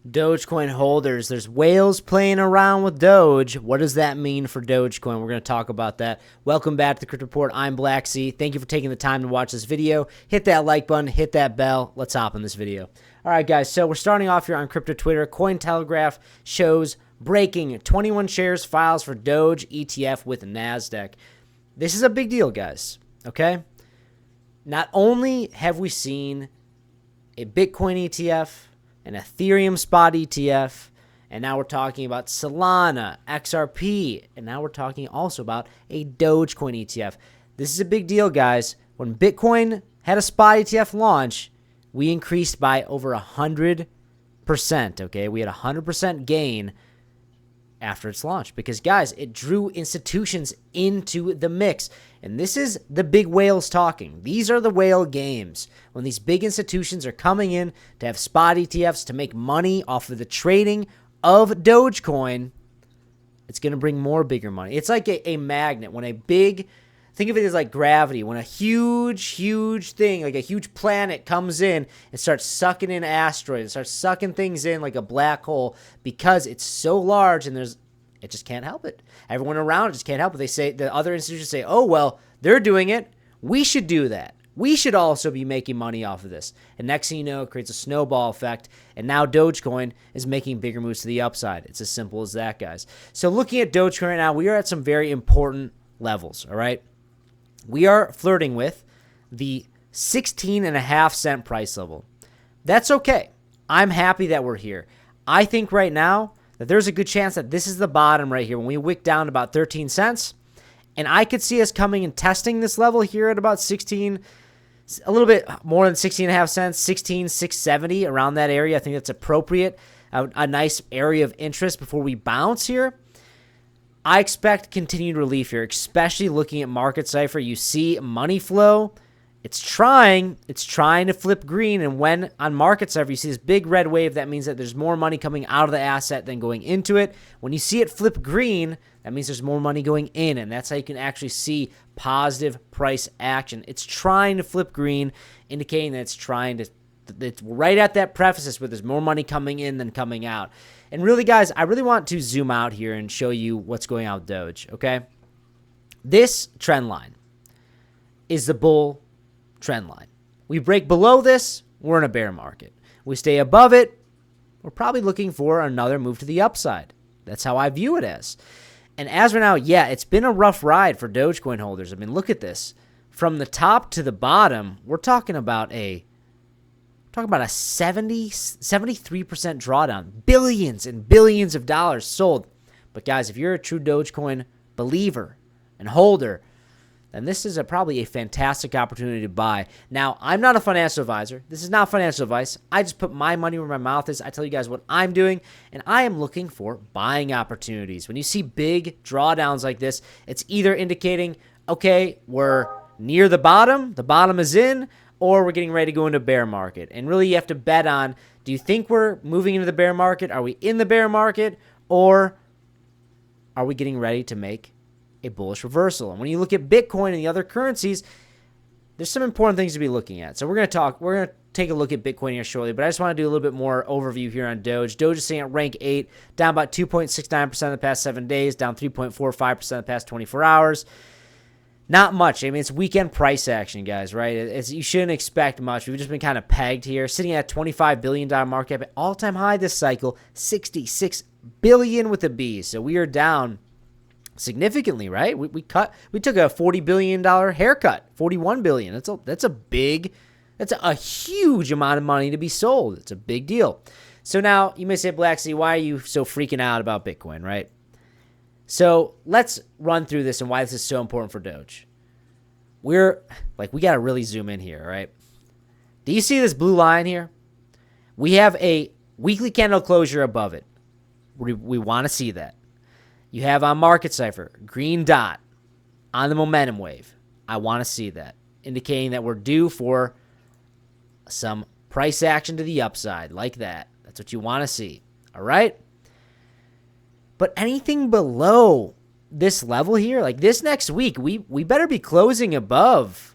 Dogecoin holders, there's whales playing around with Doge. What does that mean for Dogecoin? We're going to talk about that. Welcome back to the Crypto Report. I'm Blacksea. Thank you for taking the time to watch this video. Hit that like button, hit that bell. Let's hop in this video. All right, guys, so we're starting off here on Crypto Twitter. Cointelegraph shows breaking 21 shares files for Doge ETF with NASDAQ. This is a big deal, guys, okay? Not only have we seen a Bitcoin ETF, an ethereum spot ETF, and now we're talking about Solana, XRP, and now we're talking also about a Dogecoin ETF. This is a big deal, guys. When Bitcoin had a spot ETF launch, we increased by over 100%, okay? We had a 100% gain after its launch because, guys, it drew institutions into the mix. And this is the big whales talking. These are the whale games. When these big institutions are coming in to have spot ETFs to make money off of the trading of Dogecoin, it's going to bring more bigger money. It's like a magnet. When a big, think of it as like gravity. When a huge thing, like a huge planet comes in and starts sucking in asteroids, starts sucking things in like a black hole because it's so large and it just can't help it. Everyone around just can't help it. They say, the other institutions say, oh, well, they're doing it. We should do that. We should also be making money off of this. And next thing you know, it creates a snowball effect. And now Dogecoin is making bigger moves to the upside. It's as simple as that, guys. So looking at Dogecoin right now, we are at some very important levels, all right? We are flirting with the 16.5 cent price level. That's okay. I'm happy that we're here. I think right now that there's a good chance that this is the bottom right here when we wick down to about 13 cents. And I could see us coming and testing this level here at about 16, a little bit more than 16.5 cents, 16,670, around that area. I think that's appropriate, a nice area of interest before we bounce here. I expect continued relief here, especially looking at Market Cipher. You see money flow. It's trying to flip green, and when on Market Cipher you see this big red wave, that means that there's more money coming out of the asset than going into it. When you see it flip green, that means there's more money going in, and that's how you can actually see positive price action. It's trying to flip green, indicating that it's right at that precipice where there's more money coming in than coming out. And really, guys, I really want to zoom out here and show you what's going on with Doge, okay? This trend line is the bull trend line. We break below this, we're in a bear market. We stay above it, we're probably looking for another move to the upside. That's how I view it as. And as of now, yeah, it's been a rough ride for Dogecoin holders. I mean, look at this. From the top to the bottom, we're talking about a 73% drawdown. Billions and billions of dollars sold. But guys, if you're a true Dogecoin believer and holder, then this is probably a fantastic opportunity to buy. Now, I'm not a financial advisor. This is not financial advice. I just put my money where my mouth is. I tell you guys what I'm doing, and I am looking for buying opportunities. When you see big drawdowns like this, it's either indicating, okay, we're near the bottom is in, or we're getting ready to go into a bear market. And really, you have to bet on, do you think we're moving into the bear market? Are we in the bear market? Or are we getting ready to make a bullish reversal? And when you look at Bitcoin and the other currencies, there's some important things to be looking at. So we're going to take a look at Bitcoin here shortly, but I just want to do a little bit more overview here on Doge. Doge is sitting at rank 8, down about 2.69% in the past 7 days, down 3.45% in the past 24 hours. Not much. I mean, it's weekend price action, guys, right? You shouldn't expect much. We've just been kind of pegged here, sitting at $25 billion market cap, all-time high this cycle, $66 billion with a B. So we are down significantly, right? We took a $40 billion haircut, $41 billion. That's a huge amount of money to be sold. It's a big deal. So now you may say, Blacksea, why are you so freaking out about Bitcoin, right? So let's run through this and why this is so important for Doge. We got to really zoom in here, right? Do you see this blue line here? We have a weekly candle closure above it. We want to see that. You have on Market Cipher, green dot on the momentum wave. I want to see that, indicating that we're due for some price action to the upside like that. That's what you want to see, all right? But anything below this level here, like this next week, we better be closing above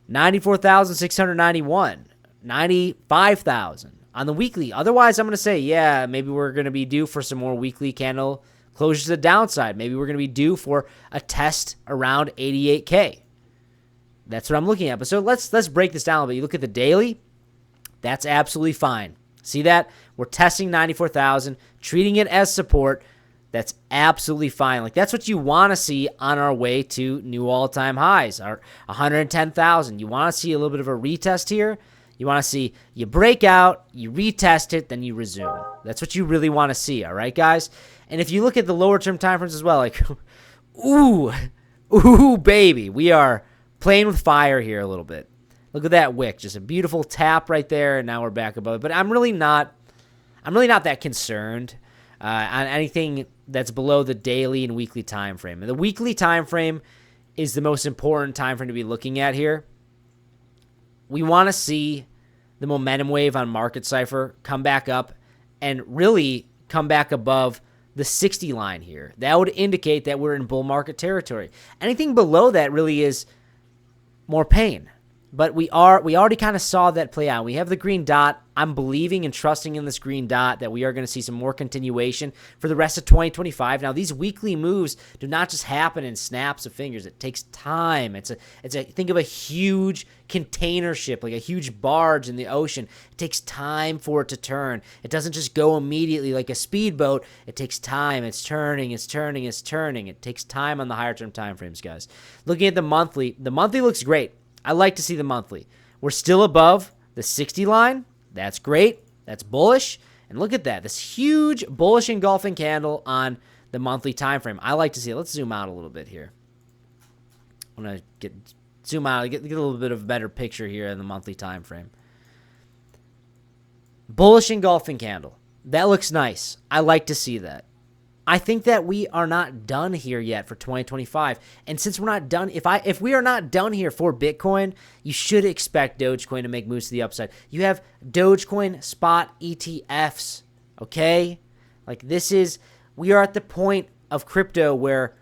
94,691, 95,000. on the weekly. Otherwise, I'm going to say, yeah, maybe we're going to be due for some more weekly candle closures to the downside. Maybe we're going to be due for a test around 88K. That's what I'm looking at. But so let's break this down a little bit. You look at the daily, that's absolutely fine. See that? We're testing 94,000, treating it as support. That's absolutely fine. Like, that's what you want to see on our way to new all-time highs, our 110,000. You want to see a little bit of a retest here. You want to see you break out, you retest it, then you resume. That's what you really want to see, all right, guys? And if you look at the lower-term time frames as well, like, ooh, baby, we are playing with fire here a little bit. Look at that wick, just a beautiful tap right there, and now we're back above it. But I'm really not that concerned on anything that's below the daily and weekly time frame. And the weekly time frame is the most important time frame to be looking at here. We want to see the momentum wave on Market Cipher come back up and really come back above the 60 line here. That would indicate that we're in bull market territory. Anything below that really is more pain. But we already kind of saw that play out. We have the green dot. I'm believing and trusting in this green dot that we are going to see some more continuation for the rest of 2025. Now, these weekly moves do not just happen in snaps of fingers. It takes time. It's a think of a huge container ship, like a huge barge in the ocean. It takes time for it to turn. It doesn't just go immediately like a speedboat. It takes time. It's turning. It takes time on the higher term time frames, guys. Looking at the monthly looks great. I like to see the monthly. We're still above the 60 line. That's great. That's bullish. And look at that. This huge bullish engulfing candle on the monthly time frame. I like to see it. Let's zoom out a little bit here. I'm going to zoom out, get a little bit of a better picture here in the monthly time frame. Bullish engulfing candle. That looks nice. I like to see that. I think that we are not done here yet for 2025. And since we're not done, if we are not done here for Bitcoin, you should expect Dogecoin to make moves to the upside. You have Dogecoin spot ETFs, okay? Like, we are at the point of crypto where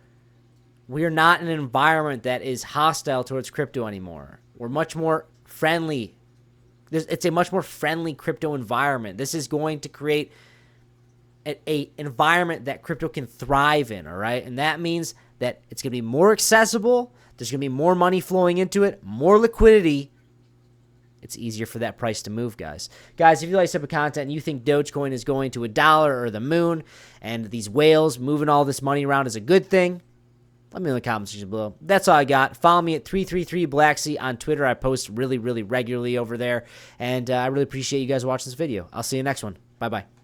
we are not in an environment that is hostile towards crypto anymore. We're much more friendly. It's a much more friendly crypto environment. This is going to create a environment that crypto can thrive in, all right? And that means that it's going to be more accessible. There's going to be more money flowing into it, more liquidity. It's easier for that price to move, guys. Guys, if you like this type of content and you think Dogecoin is going to $1 or the moon and these whales moving all this money around is a good thing, let me know in the comments section below. That's all I got. Follow me at 333blacksea on Twitter. I post really, really regularly over there. And I really appreciate you guys watching this video. I'll see you next one. Bye-bye.